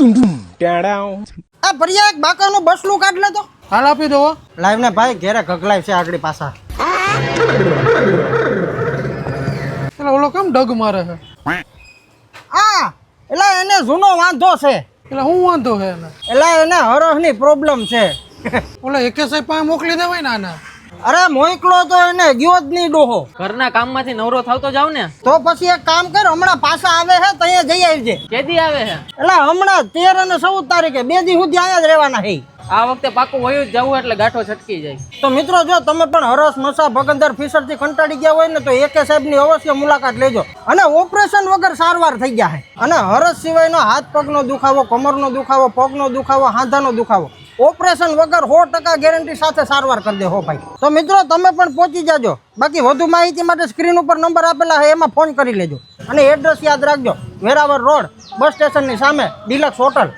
આ ભરિયા એક બાકાનું બસલું કાઢ લે તો. હાલ આપી દો. લાઈવ ને ભાઈ ઘેરે ગગલાય છે આગળ પાછા. એટલે ઓલો કેમ ડગ મારે છે? આ એટલે એને જૂનો વાંધો છે. એટલે હું વાંધો છે એને? એટલે એને હરહની પ્રોબ્લેમ છે. ઓલા એકેસાઈ પાસે મોકલી દેવાય ને આને. અરે મોકલો તો એને ગયો જ નહીં ડોહો. ઘરના કામમાંથી નવરો થાવતો જાવ ને. તો પછી એક કામ કર, હમણાં પાછા આવે છે તો અહીંયા જઈ આવજે. કેદી આવે છે? એટલે હમણાં 13 અને 14 તારીખે 2 દી સુધી અહીંયા જ રહેવાના છે. આ વખતે પાકું વયું જ જવું એટલે ગાંઠો છટકી જાય. તો મિત્રો જો તમે પણ હરસ મસા ભગંદર ફિશરથી કંટાળી ગયા હોય ને તો એકે સાહેબની અવશ્ય મુલાકાત લેજો. અને ઓપરેશન વગર સારવાર થઈ ગયા છે. અને હરસ સિવાયનો હાથ પગનો દુખાવો, કમરનો દુખાવો, પગનો દુખાવો, હાંધાનો દુખાવો ઓપરેશન વગર 100% ગેરંટી સાથે સારવાર કરી દે હો ભાઈ. તો મિત્રો તમે પણ પહોંચી જાજો. બાકી વધુ માહિતી માટે સ્ક્રીન ઉપર નંબર આપેલા છે એમાં ફોન કરી લેજો. અને એડ્રેસ યાદ રાખજો, વેરાવળ રોડ બસ સ્ટેશનની સામે ડિલક્સ હોટલ.